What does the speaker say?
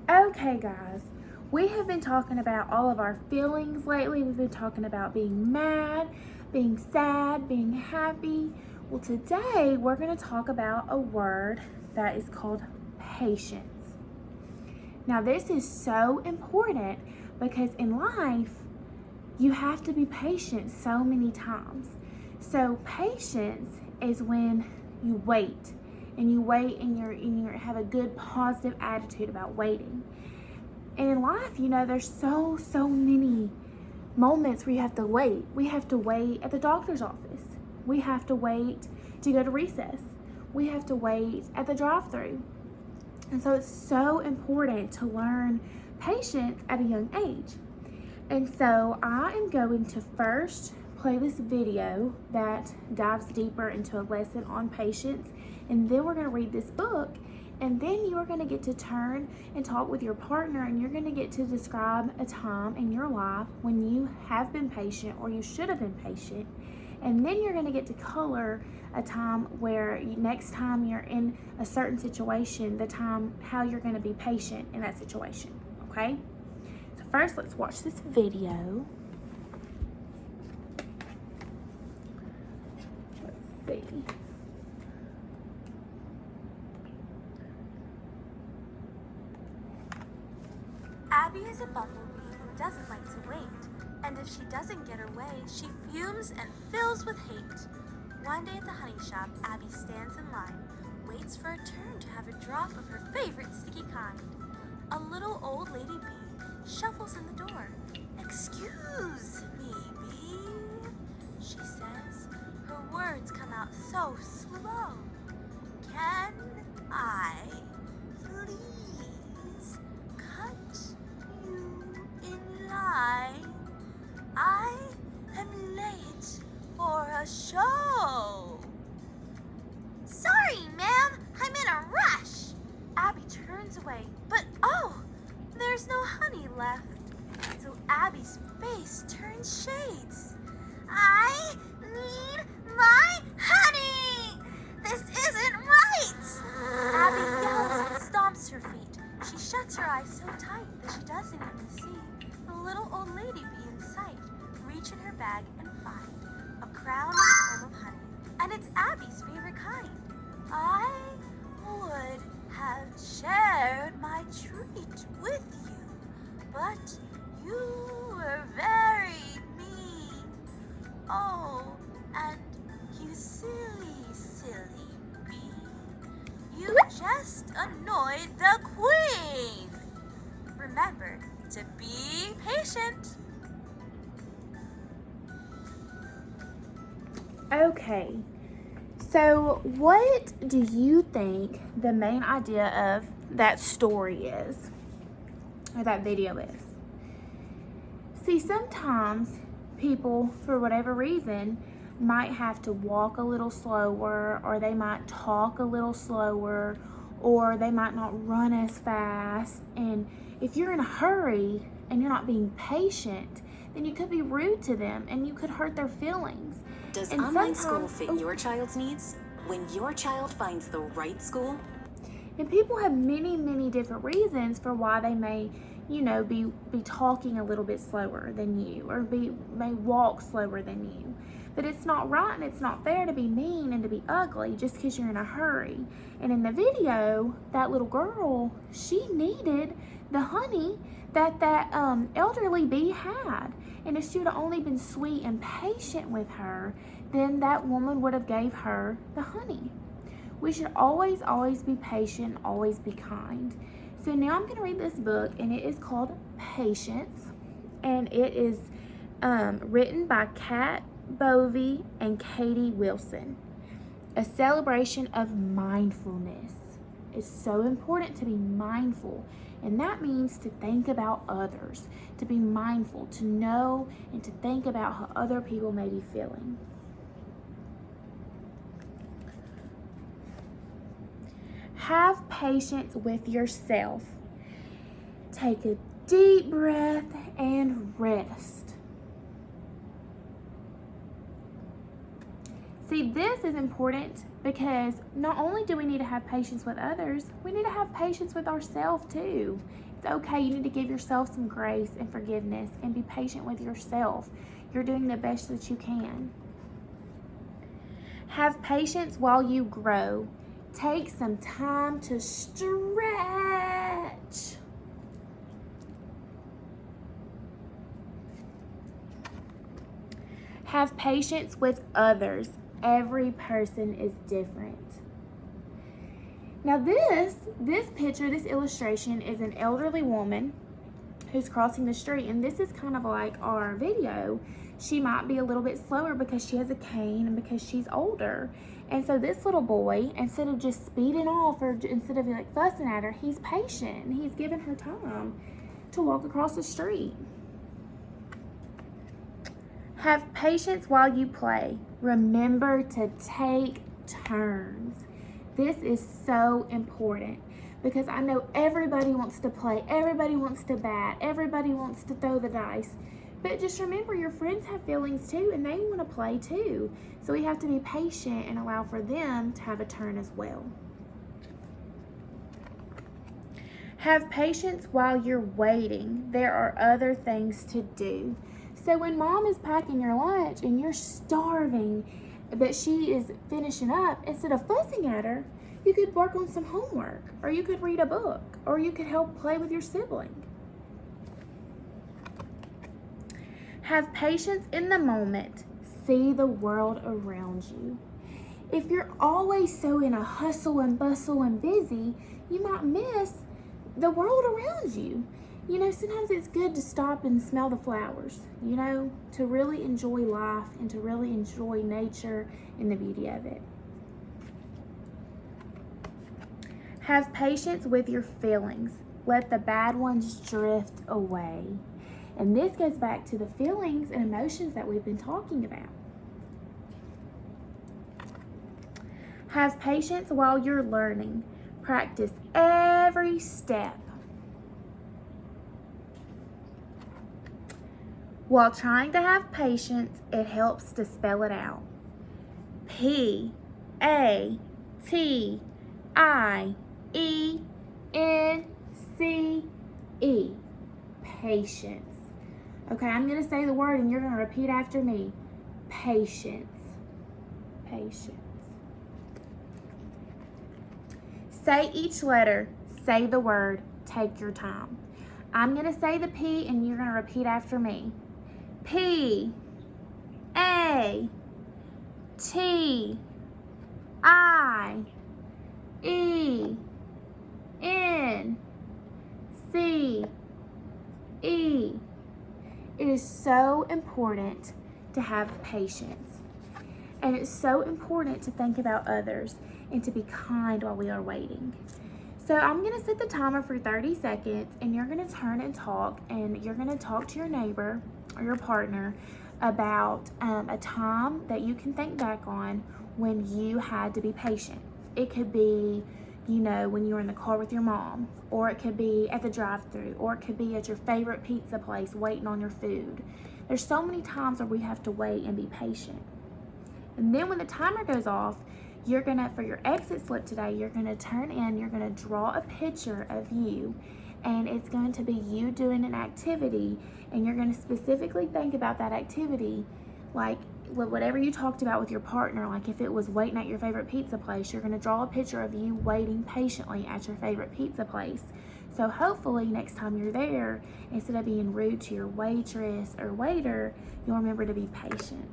Okay, guys, we have been talking about all of our feelings lately. We've been talking about being mad, being sad, being happy. Well, today we're going to talk about a word that is called patience. Now, this is so important because in life, you have to be patient so many times. So, patience is when you wait and you have a good positive attitude about waiting. And in life, there's so many moments where you have to wait. We have to wait at the doctor's office. We have to wait to go to recess. We have to wait at the drive-thru. And so it's so important to learn patience at a young age. And so I am going to first play this video that dives deeper into a lesson on patience, and then we're going to read this book, and then you are going to get to turn and talk with your partner, and you're going to get to describe a time in your life when you have been patient or you should have been patient. And then you're going to get to color a time where next time you're in a certain situation, how you're going to be patient in that situation, okay? So first, let's watch this video. Let's see. Abby is a bumblebee who doesn't like to wait, and if she doesn't get her way, she fumes and fills with hate. One day at the honey shop, Abby stands in line, waits for a turn to have a drop of her favorite sticky kind. A little old lady bee shuffles in the door. "Excuse me, bee," she says. Her words come out so slow. "Can I please cut you in line? I am late for a show." "Sorry, ma'am, I'm in a rush." Abby turns away, but there's no honey left. So Abby's face turns shades. "I need my honey! This isn't right!" Abby yells and stomps her feet. She shuts her eyes so tight that she doesn't even see the little old lady bee in sight reach in her bag and find a crown and comb of honey. And it's Abby's favorite kind. "I would have shared my treat with you, but you were very mean. Oh, and you silly bee. You just annoyed the queen. Remember to be patient." Okay, so what do you think the main idea of that story is, or that video is? See, sometimes people, for whatever reason, might have to walk a little slower, or they might talk a little slower, or they might not run as fast. And if you're in a hurry and you're not being patient, then you could be rude to them and you could hurt their feelings. Does And online school sometimes- fit your child's needs? When your child finds the right school? And people have many different reasons for why they may, be talking a little bit slower than you, or may walk slower than you. But it's not right and it's not fair to be mean and to be ugly just because you're in a hurry. And in the video, that little girl, she needed the honey that elderly bee had. And if she would have only been sweet and patient with her, then that woman would have gave her the honey. We should always be patient, always be kind. So now I'm going to read this book, and it is called Patience, and it is written by Kat Bovey and Katie Wilson. A celebration of mindfulness. It's so important to be mindful, and that means to think about others, to be mindful, to know and to think about how other people may be feeling. Have patience with yourself. Take a deep breath and rest. See, this is important because not only do we need to have patience with others, we need to have patience with ourselves too. It's okay. You need to give yourself some grace and forgiveness and be patient with yourself. You're doing the best that you can. Have patience while you grow. Take some time to stretch. Have patience with others. Every person is different. Now this picture, this illustration is an elderly woman who's crossing the street, and this is kind of like our video. She might be a little bit slower because she has a cane and because she's older. And so this little boy, instead of just speeding off or instead of like fussing at her, he's patient and he's giving her time to walk across the street. Have patience while you play. Remember to take turns. This is so important because I know everybody wants to play, everybody wants to bat, everybody wants to throw the dice. But just remember, your friends have feelings too, and they want to play too. So we have to be patient and allow for them to have a turn as well. Have patience while you're waiting. There are other things to do. So when mom is packing your lunch and you're starving, but she is finishing up, instead of fussing at her, you could work on some homework, or you could read a book, or you could help play with your sibling. Have patience in the moment. See the world around you. If you're always so in a hustle and bustle and busy, you might miss the world around you. You know, sometimes it's good to stop and smell the flowers, you know, to really enjoy life and to really enjoy nature and the beauty of it. Have patience with your feelings. Let the bad ones drift away. And this goes back to the feelings and emotions that we've been talking about. Have patience while you're learning. Practice every step. While trying to have patience, it helps to spell it out. P-A-T-I-E-N-C-E. Patience. Okay, I'm going to say the word and you're going to repeat after me. Patience. Patience. Say each letter. Say the word. Take your time. I'm going to say the P and you're going to repeat after me. P A T I E N C E. It is so important to have patience. And it's so important to think about others and to be kind while we are waiting. So I'm going to set the timer for 30 seconds and you're going to turn and talk, and you're going to talk to your neighbor or your partner about a time that you can think back on when you had to be patient. It could be, you know, when you were in the car with your mom, or it could be at the drive-thru, or it could be at your favorite pizza place waiting on your food. There's so many times where we have to wait and be patient. And then when the timer goes off, you're gonna, for your exit slip today, you're gonna turn in, you're gonna draw a picture of you, and it's going to be you doing an activity, and you're gonna specifically think about that activity, like whatever you talked about with your partner. Like if it was waiting at your favorite pizza place, you're gonna draw a picture of you waiting patiently at your favorite pizza place. So hopefully next time you're there, instead of being rude to your waitress or waiter, you'll remember to be patient.